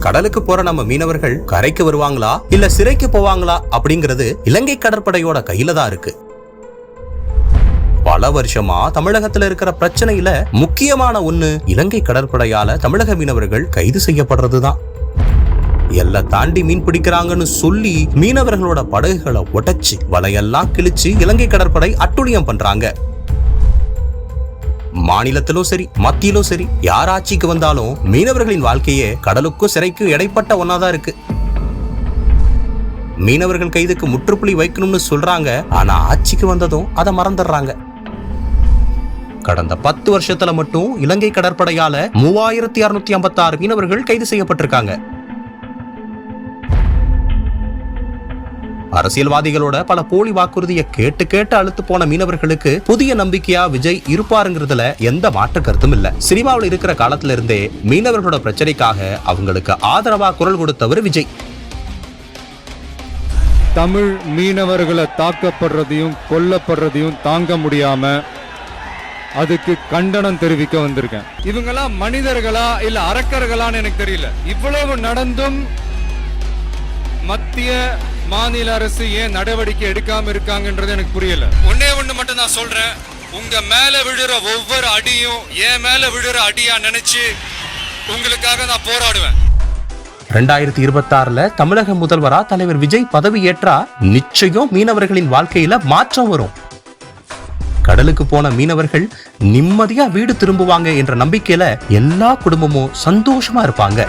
கடலுக்கு போற நம்ம மீனவர்கள் கரைக்கு வருவாங்களா இல்ல சிறைக்கு போவாங்களா அப்படிங்கிறது இலங்கை கடற்படையோட கையில தான் இருக்கு. பல வருஷமா தமிழகத்துல இருக்கிற பிரச்சனையில முக்கியமான ஒண்ணு இலங்கை கடற்படையால தமிழக மீனவர்கள் கைது செய்யப்படுறதுதான். எல்லாம் தாண்டி மீன் பிடிக்கிறாங்கன்னு சொல்லி மீனவர்களோட படகுகளை உடைச்சு வலையெல்லாம் கிழிச்சு இலங்கை கடற்படை அட்டுழியம் பண்றாங்க. மாநிலத்திலும் சரி மத்தியிலும் சரி யார் ஆட்சிக்கு வந்தாலும் மீனவர்களின் வாழ்க்கையே கடலுக்கும் சிறைக்கும் இடைப்பட்ட ஒன்னாதான் இருக்கு. மீனவர்கள் கைதுக்கு முற்றுப்புள்ளி வைக்கணும்னு சொல்றாங்க, ஆனா ஆட்சிக்கு வந்ததும் அதை மறந்துடுறாங்க. கடந்த 10 வருஷத்துல மட்டும் இலங்கை கடற்படையால 3656 மீனவர்கள் கைது செய்யப்பட்டிருக்காங்க. அரசியல்வாதிகளோட பல போலி வாக்குறுதியை கேட்டு அழுத்து போன மீனவர்களுக்கு புதிய நம்பிக்கையா விஜய் இருப்பாருங்கிறதுல எந்த மாற்று கருத்தும் இல்ல. சினிமாவில் இருக்கிற காலத்துல இருந்தே மீனவர்களோட பிரச்சனைக்காக அவங்களுக்கு ஆதரவா குரல் கொடுத்தவர் விஜய். தமிழ் மீனவர்களை தாக்கப்படுறதையும் கொல்லப்படுறதையும் தாங்க முடியாம அதுக்கு கண்டனம் தெரிவிக்க வந்திருக்கேன். இவங்கெல்லாம் மனிதர்களா இல்ல அரக்கர்களான்னு எனக்கு தெரியல. இவ்வளவு நடந்தும் மத்திய மாநில அரசு ஏன் நடவடிக்கை எடுக்காம இருக்காங்கன்றது எனக்கு புரியல. ஒண்ணு மட்டும் நான் சொல்றேன், உங்க மேல விழுற ஒவ்வொரு அடியும் என் மேல விழுற அடியா நினைச்சு உங்களுக்காக நான் போராடுவேன். 2026ல தமிழக முதல்வரா தலைவர் விஜய் பதவி ஏற்றா நிச்சயம் மீனவர்களின் வாழ்க்கையில மாற்றம் வரும். கடலுக்கு போன மீனவர்கள் நிம்மதியா வீடு திரும்புவாங்க என்ற நம்பிக்கையில எல்லா குடும்பமும் சந்தோஷமா இருப்பாங்க.